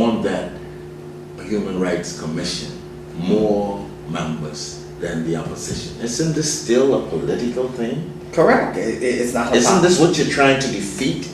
form that Human Rights Commission more members than the opposition. Isn't this still a political thing? Correct. It's not. Isn't this what you're trying to defeat?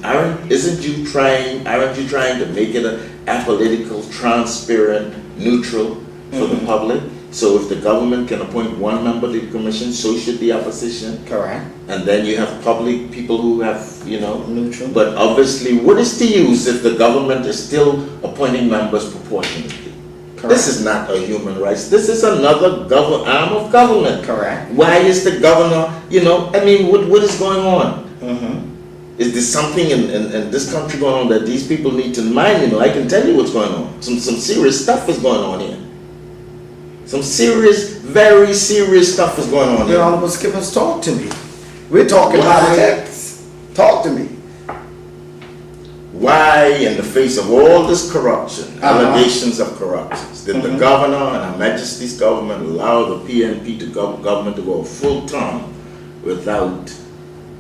Aren't you trying to make it a apolitical, transparent, neutral for the public? So if the government can appoint one member to the commission, so should the opposition. Correct. And then you have public people who have, neutral. But obviously, what is the use if the government is still appointing members proportionately? Correct. This is not a human rights. This is another arm of government. Correct. Why is the governor, what is going on? Is there something in this country going on that these people need to mind? I can tell you what's going on. Some serious stuff is going on here. Some serious, very serious stuff is going on here. The Honorable Skippers, talk to me. We're talking politics. Talk to me. Why, in the face of all this corruption, allegations of corruption, did the governor and Her Majesty's government allow the PNP government to go a full term without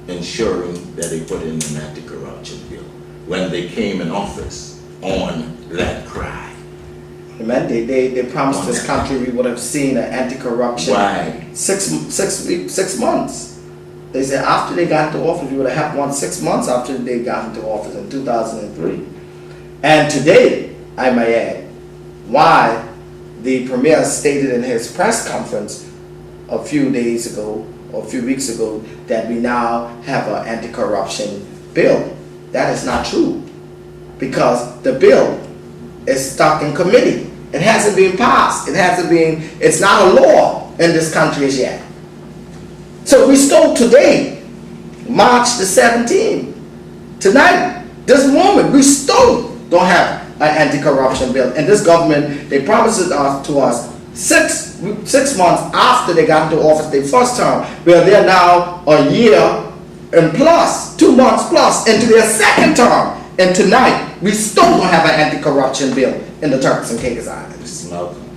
ensuring that they put in an anti-corruption bill when they came in office on that cry? Man, they promised this country we would have seen an anti-corruption. Why? 6 months. They said after they got into office, we would have had one 6 months after they got into office in 2003. And today, I may add, why the Premier stated in his press conference a few days ago, or a few weeks ago, that we now have an anti-corruption bill. That is not true. Because the bill is stuck in committee. It hasn't been passed. It's not a law in this country as yet. So we still today, March the 17th, tonight, this moment, we still don't have an anti-corruption bill. And this government, they promised it to us 6 months after they got into office, their first term, where they're now a year and plus, 2 months plus into their second term. And tonight, we still don't have an anti-corruption bill in the Turks and Caicos Islands. Mr. Malcolm,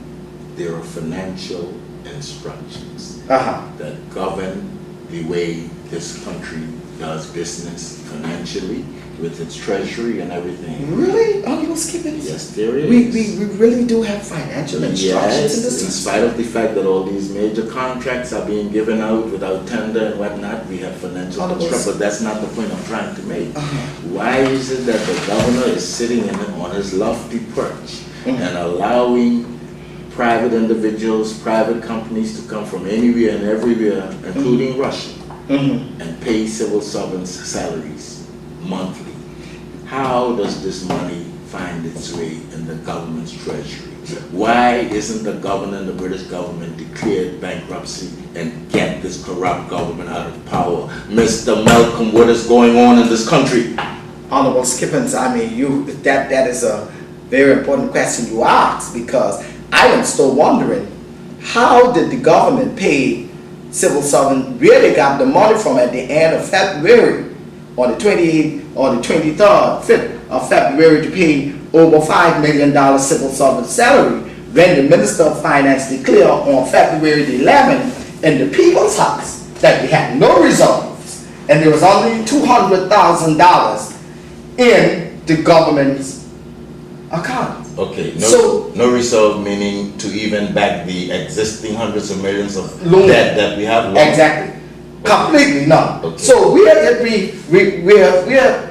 there are financial instructions that govern the way this country does business financially with its treasury and everything. Really? Oh, you skipping? Yes, there is. We really do have financial instructions in this. In spite of the fact that all these major contracts are being given out without tender and whatnot, we have financial instructions. But that's not the point I'm trying to make. Why is it that the governor is sitting on his lofty perch and allowing private individuals, private companies to come from anywhere and everywhere, including Russia, and pay civil servants salaries monthly? How does this money find its way in the government's treasury? Why isn't the governor and the British government declared bankruptcy and get this corrupt government out of power? Mr. Malcolm, what is going on in this country? Honorable Skippins, that is a very important question you asked, because I am still wondering, how did the government pay civil servants, where they got the money from at the end of February, on the 28th or the 23rd, 5th of February, to pay over $5 million civil servant salary, when the Minister of Finance declared on February the 11th in the People's House that we had no reserves and there was only $200,000 in the government's account. Okay, no reserve meaning to even back the existing hundreds of millions of debt that we have. Exactly. Completely none. Okay. So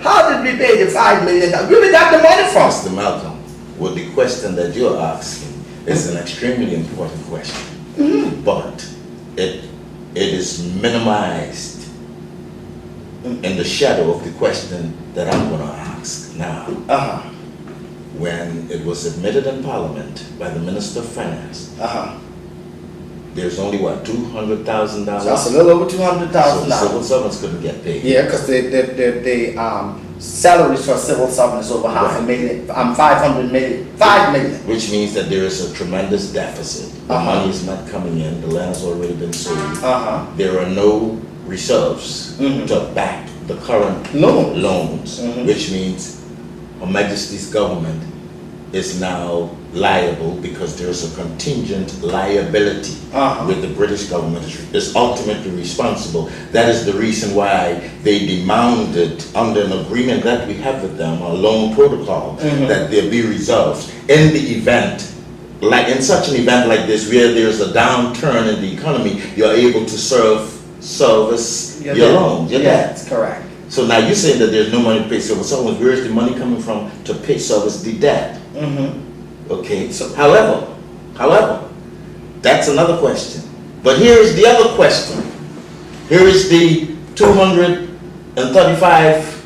how did we pay the $5 million? Where we got the money from? Mr. Malcolm, well, the question that you're asking is an extremely important question, but it is minimized in the shadow of the question that I'm going to ask now. When it was admitted in Parliament by the Minister of Finance, there's only what, $200,000? Just a little over $200,000. So civil servants couldn't get paid. Yeah, because the salaries for civil servants is over $500 million. Which means that there is a tremendous deficit. The money is not coming in. The land has already been sold. There are no reserves to back the current loans, which means Her Majesty's government is now liable because there's a contingent liability with the British government is ultimately responsible. That is the reason why they demanded under an agreement that we have with them, a loan protocol, that there be reserves in the event, like in such an event like this where there's a downturn in the economy, you're able to service your loans, your debt. That's correct. So now you're saying that there's no money to pay service. So where is the money coming from to pay service the debt? Okay. So, however, that's another question. But here is the other question. Here is the $235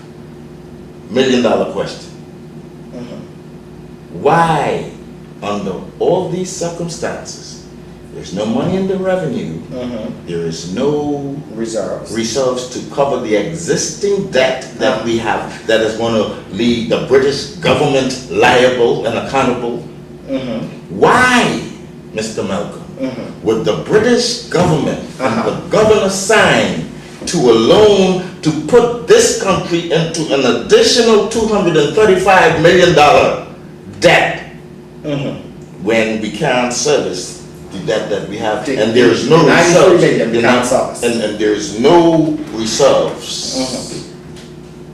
million question. Why, under all these circumstances, there's no money in the revenue, there is no reserves to cover the existing debt that we have that is going to leave the British government liable and accountable? Why, Mr. Malcolm, would the British government and the governor sign to a loan to put this country into an additional $235 million debt when we can't service the debt that we have, and there is no reserves, and there is no reserves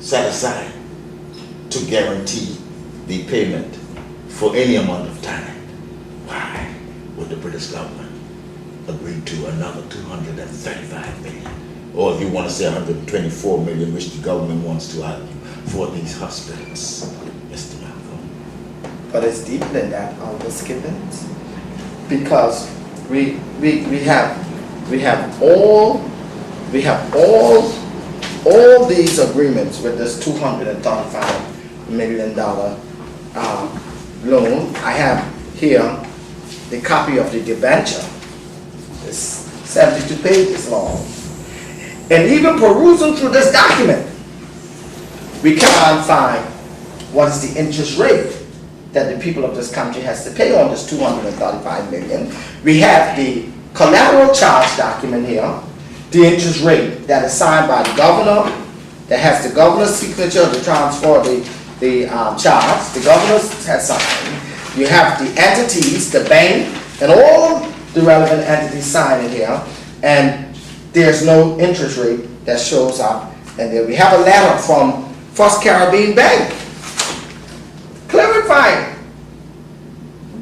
set aside to guarantee the payment for any amount of time? Why would the British government agree to another 235 million, or if you want to say 124 million, which the government wants to argue for these hospitals, Mr. Malcolm? But it's deeper than that, Skippins. Because we have all these agreements with this $235 million loan. I have here the copy of the debenture. It's 72 pages long. And even perusing through this document, we cannot find what is the interest rate that the people of this country has to pay on this $235 million. We have the collateral charge document here, the interest rate that is signed by the governor, that has the governor's signature to transfer the charge. The governor has signed. You have the entities, the bank, and all the relevant entities signing here, and there's no interest rate that shows up. And then we have a letter from First Caribbean Bank clarifying,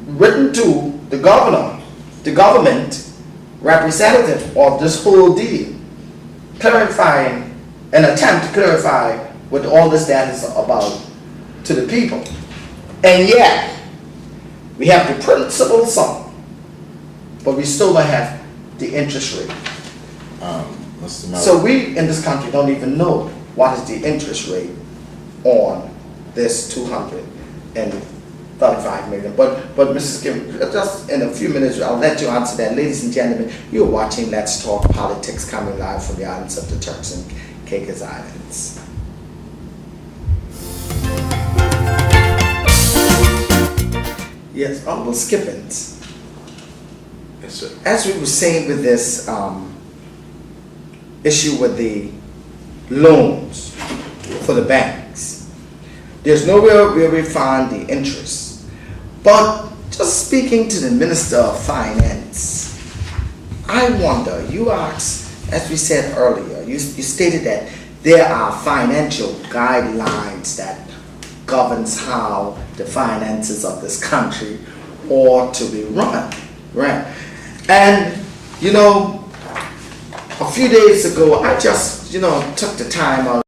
written to the governor, the government representative of this whole deal, clarifying, an attempt to clarify what all this debt is about to the people. And yet, we have the principal sum, but we still don't have the interest rate. So we in this country don't even know what is the interest rate on this $235 million. But Mrs. Kim, just in a few minutes, I'll let you answer that. Ladies and gentlemen, you're watching Let's Talk Politics, coming live from the islands of the Turks and Caicos Islands. Yes, Honorable Skippins. Yes, sir. As we were saying with this issue with the loans for the banks, there's nowhere where we find the interest. But just speaking to the Minister of Finance, I wonder, you asked, as we said earlier, you stated that there are financial guidelines that governs how the finances of this country ought to be run, right? And, you know, a few days ago, I just, took the time out